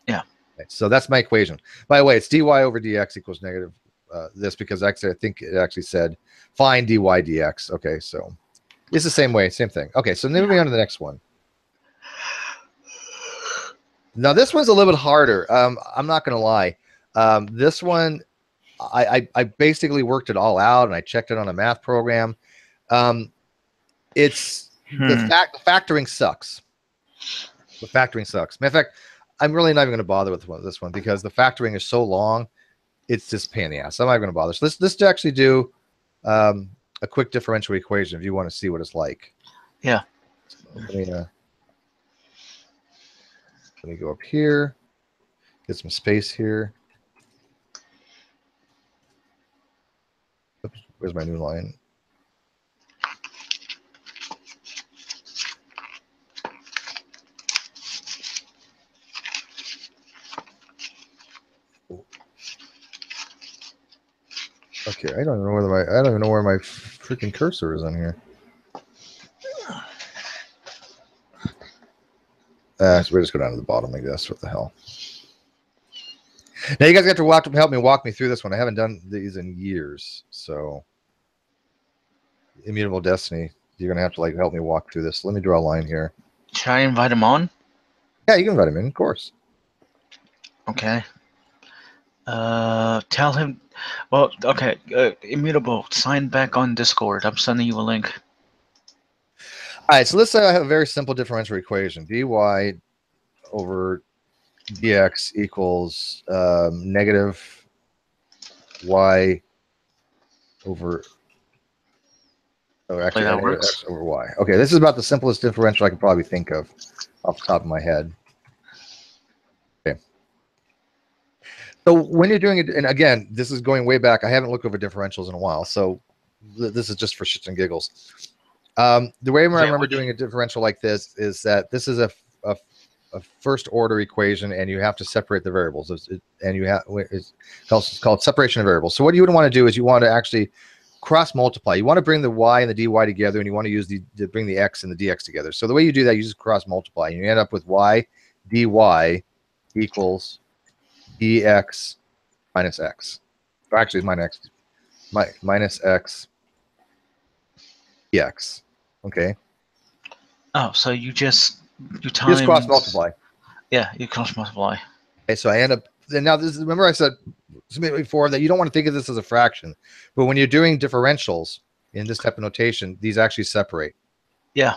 Yeah. Okay, so that's my equation. By the way, it's dy over dx equals negative this because actually I think it actually said find dy dx. Okay, so it's the same way, same thing. Okay, so then moving on to the next one. Now this one's a little bit harder. I'm not going to lie. This one, I basically worked it all out and I checked it on a math program. It's the factoring sucks. The factoring sucks. Matter of fact, I'm really not even going to bother with this one because the factoring is so long. It's just a pain in the ass. I'm not going to bother. So let's actually do a quick differential equation if you want to see what it's like. Yeah. So let me go up here, get some space here. Oops, where's my new line? Okay, I don't even know where my freaking cursor is on here. So we'll just go down to the bottom, I guess. What the hell? Now you guys got to help me walk me through this one. I haven't done these in years, so Immutable Destiny, you're gonna have to help me walk through this. Let me draw a line here. Should I invite him on? Yeah, you can invite him in, of course. Okay. Tell him. Well, okay. Immutable, sign back on Discord. I'm sending you a link. All right, so let's say I have a very simple differential equation. dy over dx equals negative y over, oh, Hopefully actually, that negative works. x over y. Okay, this is about the simplest differential I can probably think of off the top of my head. Okay. So when you're doing it, and again, this is going way back. I haven't looked over differentials in a while, so this is just for shits and giggles. The way I remember doing a differential like this is that this is a first order equation, and you have to separate the variables. And you have it's called separation of variables. So what you would want to do is you want to actually cross multiply. You want to bring the y and the dy together, and you want to use bring the x and the dx together. So the way you do that, you just cross multiply, and you end up with y dy equals dx minus x. Or actually, minus x dx. Okay. Oh, so you just You just cross multiply. Yeah, you cross multiply. Okay, so I end up, and now this, remember I said before that you don't want to think of this as a fraction, but when you're doing differentials in this type of notation, these actually separate. Yeah.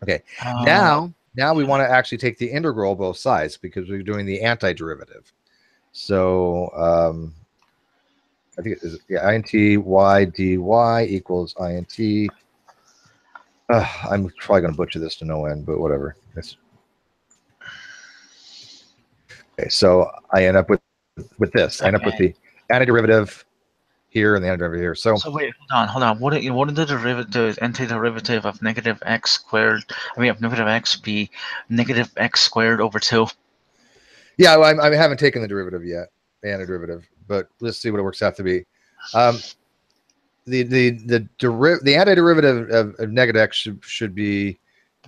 Okay. Now we want to actually take the integral both sides because we're doing the antiderivative. So I think it is, yeah, int y dy equals int. I'm probably going to butcher this to no end, but whatever. Okay, so I end up with this. I end up with the antiderivative here and the antiderivative here. So wait, hold on. What are the antiderivative of negative x squared? I mean, of negative x be negative x squared over 2. Yeah, well, I haven't taken the derivative yet, the antiderivative, but let's see what it works out to be. The antiderivative of negative x should be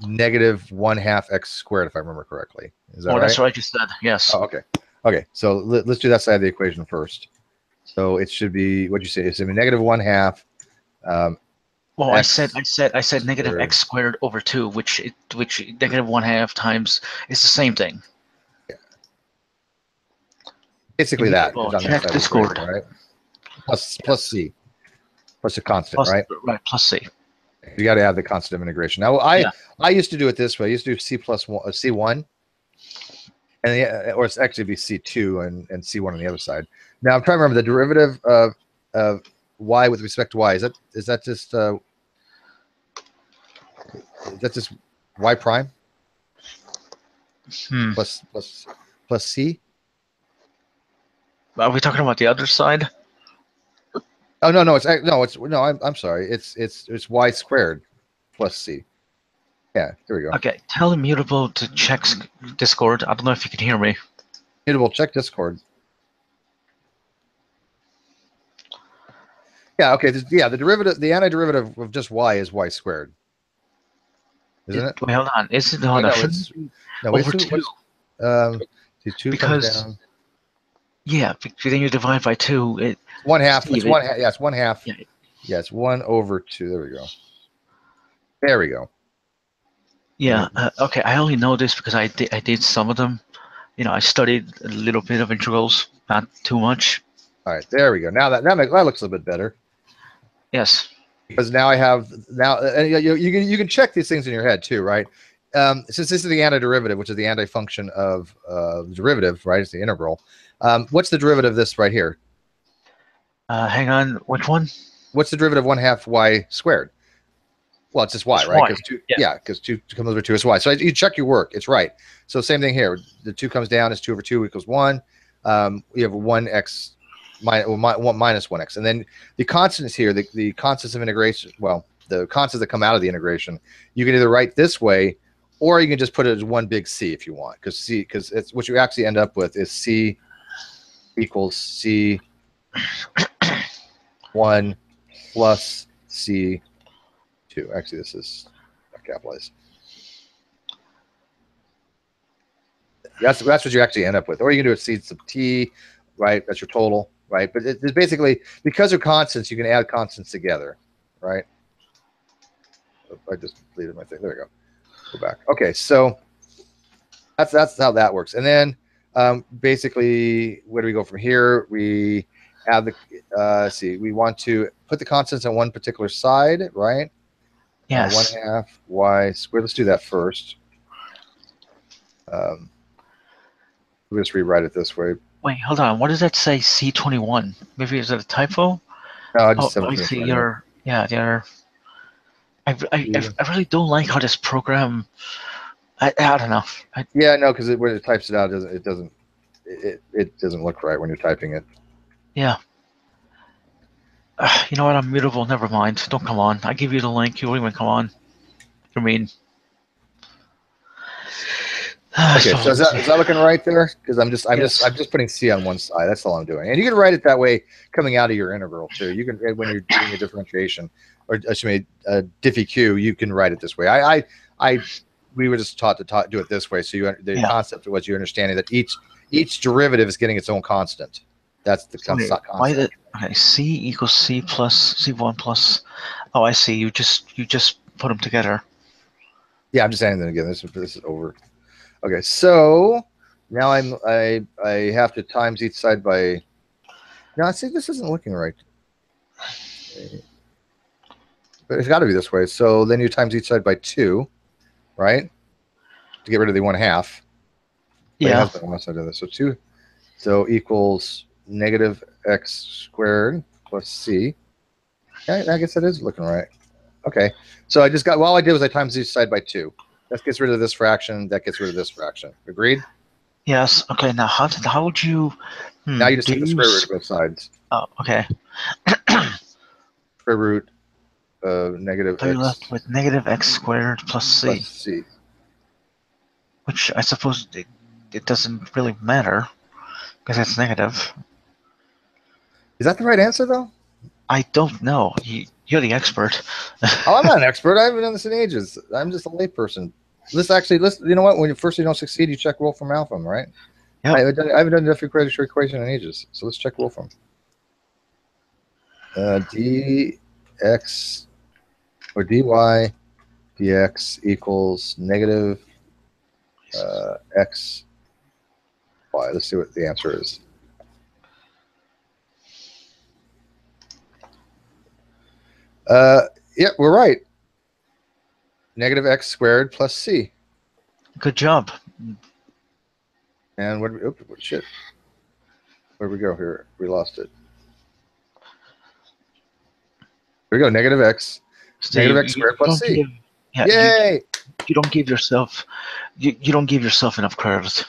negative 1/2 x squared, if I remember correctly. Is that right? That's what I just said. Yes. Oh, okay. Okay. So let's do that side of the equation first. So it should be, what'd you say? It's negative 1/2. Well, I said negative x squared over 2, which negative 1/2 times is the same thing. Yeah. Basically that. Well, check Discord. Equation, right? Plus c. Plus a constant, right? Right, plus c. You got to add the constant of integration. Now, I used to do it this way. I used to do c1, and or it's actually be c2 and c1 on the other side. Now I'm trying to remember the derivative of y with respect to y. Is that just y prime plus c? Are we talking about the other side? Oh no, I'm sorry. It's y squared plus c. Yeah, here we go. Okay, tell Immutable to check Discord. I don't know if you can hear me. Immutable, check Discord. Yeah, okay. The antiderivative of just y is y squared. Isn't it? Wait, hold on. Is it? Hold on. Over 2. 2 comes down. Yeah, then you divide by 2. It's 1/2. It's 1/2. Yeah, it's 1/2. Yeah, it's 1 over 2. There we go. There we go. Yeah. Okay. I only know this because I did some of them. I studied a little bit of integrals, not too much. All right. There we go. Now that looks a little bit better. Yes. Because now you can check these things in your head too, right? Since this is the antiderivative, which is the antifunction of the derivative, right? It's the integral. What's the derivative of this right here? Hang on. Which one? What's the derivative of 1/2 y squared? Well, it's just y, right? Because 2, because 2 comes over 2 is y. So you check your work. It's right. So same thing here. The 2 comes down. It's 2 over 2 equals 1. We have 1x minus 1x. And then the constants here, the constants of integration, well, the constants that come out of the integration, you can either write this way, or you can just put it as one big C if you want. Because it's what you actually end up with is C equals C1 plus C2. Actually, this is not capitalized. That's what you actually end up with. Or you can do a C sub t, right? That's your total, right? But it's basically, because they're constants, you can add constants together, right? I just deleted my thing. There we go. Go back. Okay, so that's how that works. And then basically, where do we go from here? We add the let's see. We want to put the constants on one particular side, right? Yes. 1/2 y squared. Let's do that first. We'll just rewrite it this way. Wait, hold on. What does that say? C21. Maybe is it a typo? No, I just Oh, I 17 in see. front of You're. Yeah, they're. it. I really don't like how this program. I don't know. Yeah, no, because when it types it out, it doesn't look right when you're typing it. Yeah. You know what? I'm mutable. Never mind. Don't come on. I give you the link. You won't even come on. I mean. Okay, so is that looking right there? Because I'm just putting c on one side. That's all I'm doing. And you can write it that way coming out of your integral too. You can, when you're doing a differentiation or excuse me, a diffie q, you can write it this way. We were just taught to do it this way. So the concept was you understanding that each derivative is getting its own constant. That's the concept. Why did c equals c plus c1 plus? Oh, I see. You just put them together. Yeah, I'm just adding them again. This is over. Okay, so now I have to times each side by. No, see, this isn't looking right. But it's got to be this way. So then you times each side by 2, right? To get rid of the 1/2. But Yeah. it has been on one side of this. So 2, so equals negative x squared plus c. Yeah, I guess that is looking right. Okay, so I just got. Well, all I did was I times each side by 2. That gets rid of this fraction. That gets rid of this fraction. Agreed? Yes. Okay. Now, how would you? Now you just take the square root of both sides. Oh, okay. Square root of negative So you're x left with negative x squared plus c. plus c. Which I suppose it doesn't really matter because it's negative. Is that the right answer though? I don't know. You're the expert. Oh, I'm not an expert. I haven't done this in ages. I'm just a layperson. You know what? When you don't succeed, you check Wolfram Alpha, right? Yep. I haven't done a differential equation in ages, so let's check Wolfram. Dx or dy dx equals negative x y. Let's see what the answer is. Yeah, we're right. Negative x squared plus c. Good job. And what shit? Where'd we go here? We lost it. Here we go. Negative x. So Negative x squared plus c. Yay! You don't give yourself you don't give yourself enough credit.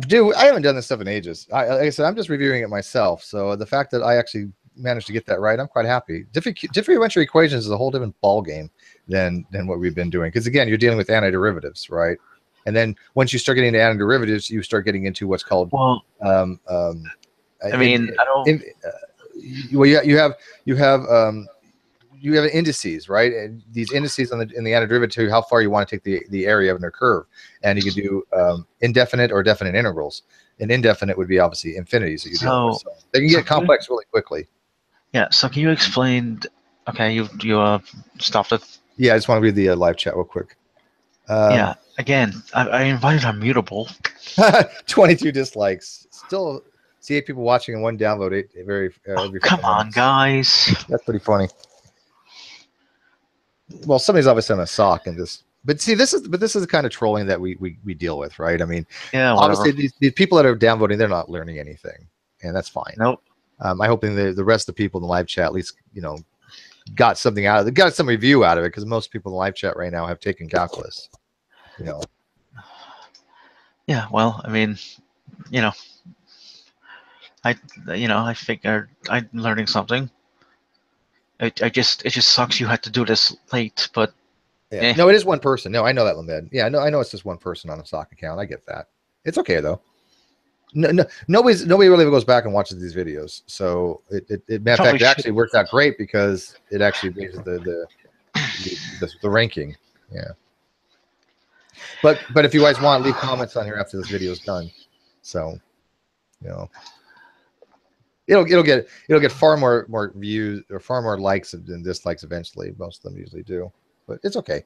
Dude, I haven't done this stuff in ages. Like I said, I'm just reviewing it myself. So the fact that I actually managed to get that right, I'm quite happy. Differential equations is a whole different ball game than what we've been doing. Because again, you're dealing with antiderivatives, right? And then once you start getting into antiderivatives, you start getting into what's called I mean, I don't. Well, you have indices, right? And these indices in the antiderivative, how far you want to take the area of their curve, and you can do indefinite or definite integrals. And indefinite would be obviously infinities that you're dealing with. So they can get complex really quickly. Yeah. So can you explain? Okay, you stopped it. Yeah, I just want to read the live chat real quick. Yeah. Again, I invited Unmutable. 22 dislikes. Still see 8 people watching and 1 download. Every come on, guys. That's pretty funny. Well, somebody's obviously on a sock and just. But see, this is the kind of trolling that we deal with, right? I mean, yeah, obviously these people that are downvoting, they're not learning anything, and that's fine. Nope. I hope the rest of the people in the live chat at least got something out of it, got some review out of it, because most people in the live chat right now have taken calculus. Yeah. Well, I mean, I figured I'm learning something. It just sucks you had to do this late, but yeah. No, it is one person. No, I know that, Lamed. Yeah, I know it's just one person on a stock account. I get that. It's okay though. No, nobody really goes back and watches these videos. So matter of fact, it actually works out great because it actually raises the ranking. Yeah. But if you guys want, leave comments on here after this video is done. So, it'll get far more views or far more likes than dislikes eventually. Most of them usually do, but it's okay.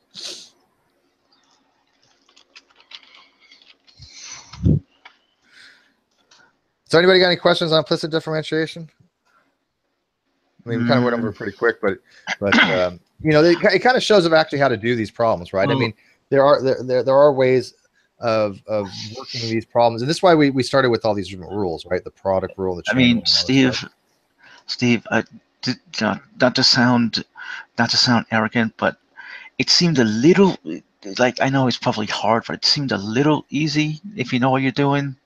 So anybody got any questions on implicit differentiation? I mean, we kind of went over pretty quick, but it kind of shows them actually how to do these problems, right? Well, I mean, there are ways of working these problems, and this is why we started with all these different rules, right? The product rule, the I chain mean, rule, and all this stuff. Steve, not to sound arrogant, but it seemed a little like, I know it's probably hard, but it seemed a little easy if you know what you're doing.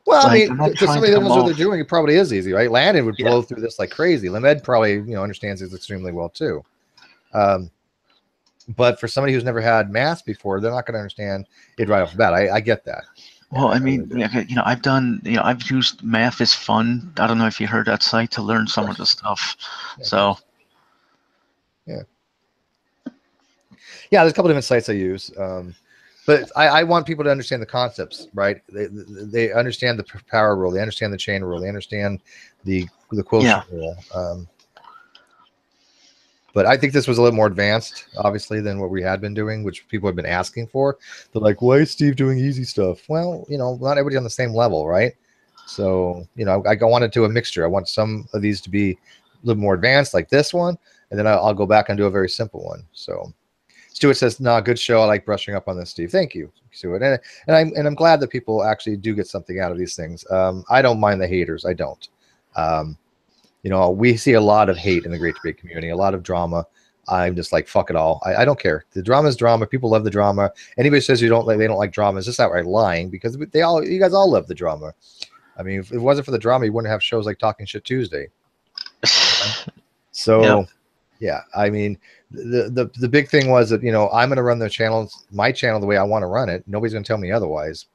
Well, I Like, I'm mean, not to trying somebody to that come knows what they're off. doing, it probably is easy, right? Landon would Yeah, blow through this like crazy. Lamed probably, understands this extremely well too. Um, but for somebody who's never had math before, they're not going to understand it right off the bat. I get that. Yeah, well, I I really mean, do. yeah, I've done, I've used Math is Fun. I don't know if you heard that site to learn Of some of the course. stuff. Yeah, of So, course. Yeah. Yeah, there's a couple different sites I use. But I want people to understand the concepts, right? They understand the power rule, they understand the chain rule, they understand the yeah. quotient rule. But I think this was a little more advanced, obviously, than what we had been doing, which people have been asking for. They're like, "Why is Steve doing easy stuff?" Well, not everybody on the same level, right? So, I wanted to a mixture. I want some of these to be a little more advanced, like this one, and then I'll go back and do a very simple one. So, Stuart says, "No, good show. I like brushing up on this, Steve. Thank you, Stuart." And I'm glad that people actually do get something out of these things. I don't mind the haters. I don't. Um, we see a lot of hate in the Great Debate community, a lot of drama. I'm just like, fuck it all. I don't care. The drama is drama. People love the drama. Anybody says they don't like drama is just outright lying, because you guys all love the drama. I mean, if it wasn't for the drama, you wouldn't have shows like Talking Shit Tuesday. Yep. So, yeah, I mean, the big thing was that I'm going to run my channel the way I want to run it. Nobody's going to tell me otherwise.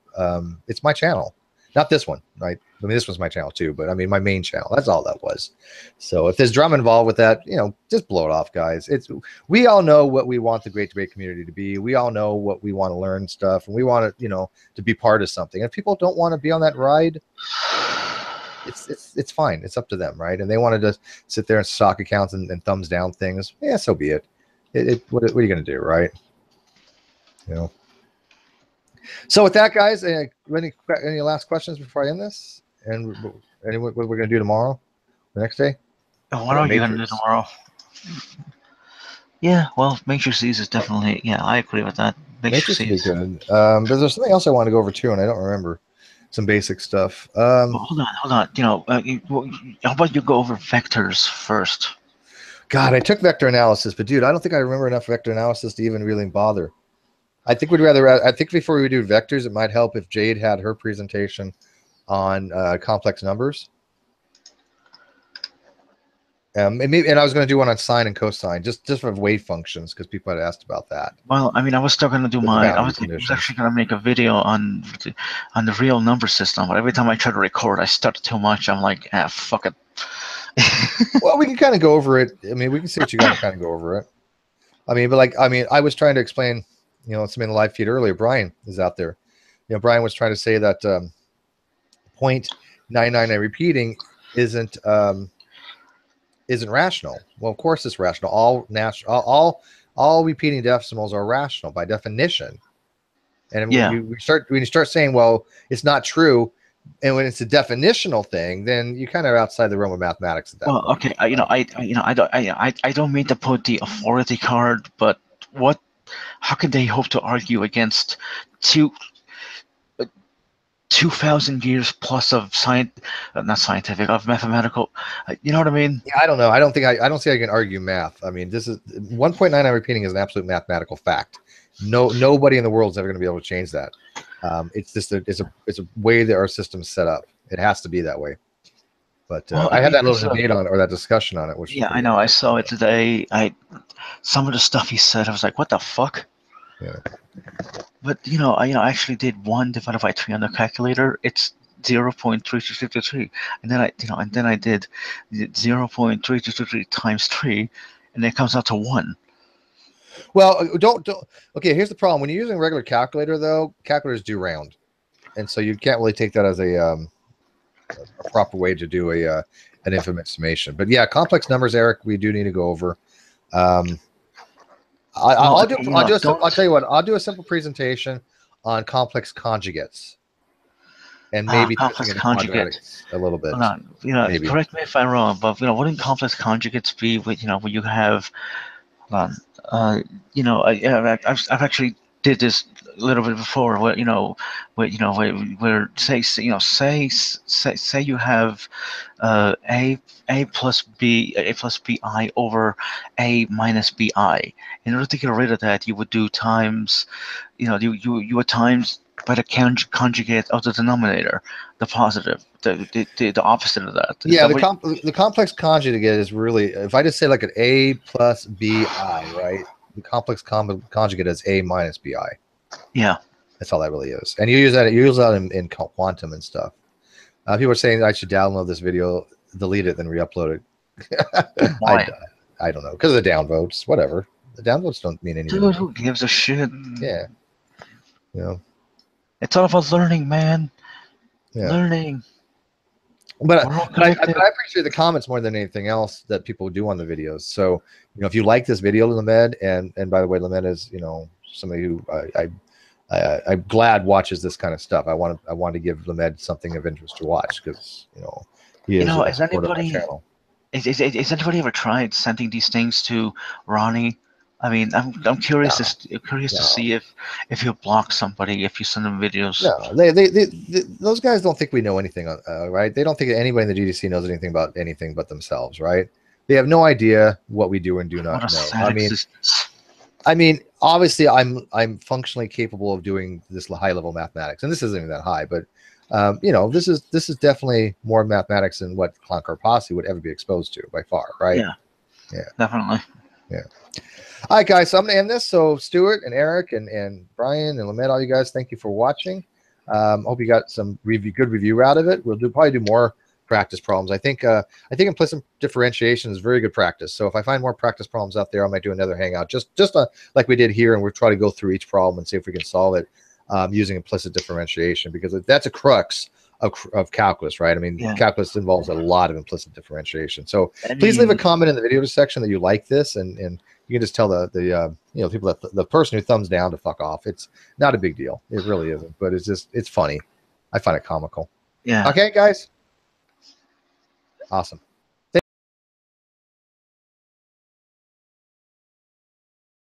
It's my channel, not this one, right? I mean, this was my channel too, but I mean, my main channel. That's all that was. So if there's drama involved with that, just blow it off, guys. We all know what we want the Great Debate community to be. We all know what we want to learn stuff, and we want to, to be part of something. If people don't want to be on that ride, it's fine. It's up to them, right? And they wanted to sit there and stock accounts and thumbs down things. Yeah, so be it. What are you going to do, right? So with that, guys, any last questions before I end this? And what we're going to do tomorrow, the next day? What are you going to do Matrix. tomorrow? Yeah, well, Matrices is definitely, yeah, I agree with that. Matrix would be Matrices. good. But there's something else I want to go over too, and I don't remember. Some basic stuff. Well, hold on. How about you go over vectors first? God, I took vector analysis, but dude, I don't think I remember enough vector analysis to even really bother. I think before we do vectors, it might help if Jade had her presentation on complex numbers. And I was going to do one on sine and cosine, just for wave functions, because people had asked about that. Well, I mean, I was still going to do With the I boundary was conditions. actually going to make a video on the real number system, but every time I try to record, I stutter too much. I'm like, fuck it. Well, we can kind of go over it. I mean, we can see what you got to kind of go over it. I mean, I was trying to explain, something in the live feed earlier. Brian is out there. Brian was trying to say that 0.999 repeating isn't rational. Well, of course it's rational. All repeating decimals are rational by definition. And Yeah. when you start saying, well, it's not true, and when it's a definitional thing, then you kind of outside the realm of mathematics at that Well, point. okay. I don't mean to put the authority card, but how can they hope to argue against 2,000 years plus of not scientific, of mathematical, you know what I mean? Yeah, I don't know. I don't see how you can argue math. I mean, this is 1.99 repeating is an absolute mathematical fact. Nobody in the world is ever going to be able to change that. It's just it's a way that our system's set up. It has to be that way. But Well, I had that little so, debate on it, or that discussion on it, which was yeah, pretty I know. I interesting. saw it today. Some of the stuff he said, I was like, what the fuck? Yeah. But I actually did 1 divided by 3 on the calculator. It's 0.3233, and then I did 0.3233 times 3, and it comes out to 1. Well, don't. Okay, here's the problem. When you're using a regular calculator, though, calculators do round, and so you can't really take that as a proper way to do an infimate summation. But yeah, complex numbers, Eric, we do need to go over. I'll tell you what. I'll do a simple presentation on complex conjugates. and maybe touching Complex into conjugate. quadratics a little bit, Hold on. maybe. Correct me if I'm wrong, but wouldn't complex conjugates be with when you have hold on. I've actually did this a little bit before. Where say you have a plus bi over a minus bi. In order to get rid of that, you would do times. You would times by the conjugate of the denominator, the positive, the opposite of that. Is Yeah, that what? the complex conjugate is really, if I just say like an a plus bi, right? The complex conjugate is a minus bi. Yeah. That's all that really is. And you use that in quantum and stuff. People are saying I should download this video, delete it, then re-upload it. Why? I don't know, because of the downvotes. Whatever. The downvotes don't mean anything. Dude, who gives a shit? Yeah. You know. It's all about learning, man. Yeah. Learning. But We're all I connected. appreciate the comments more than anything else that people do on the videos. So if you like this video, Lamed, and by the way, Lamed is somebody who I'm glad watches this kind of stuff. I want to give Lamed something of interest to watch because he is a Has supporter of my anybody channel. is anybody ever tried sending these things to Ronnie? I mean, I'm curious to see if you block somebody if you send them videos. No, they those guys don't think we know anything, right? They don't think anybody in the GDC knows anything about anything but themselves, right? They have no idea what we do and do not What a know. sad existence. I mean, obviously, I'm functionally capable of doing this high level mathematics, and this isn't even that high, but this is definitely more mathematics than what Clonkar Posse would ever be exposed to by far, right? Yeah, definitely. Yeah. All right, guys. So I'm gonna end this. So Stuart and Eric and Brian and Lamed, all you guys, thank you for watching. Hope you got some good review out of it. We'll probably do more practice problems. I think implicit differentiation is very good practice. So if I find more practice problems out there, I might do another hangout just like we did here, and we'll try to go through each problem and see if we can solve it using implicit differentiation, because that's a crux of calculus, right? I mean, calculus involves a lot of implicit differentiation. So please leave a comment in the video section that you like this, and you can just tell the people that the person who thumbs down to fuck off. It's not a big deal. It really isn't, but it's funny. I find it comical. Yeah. Okay, guys. Awesome.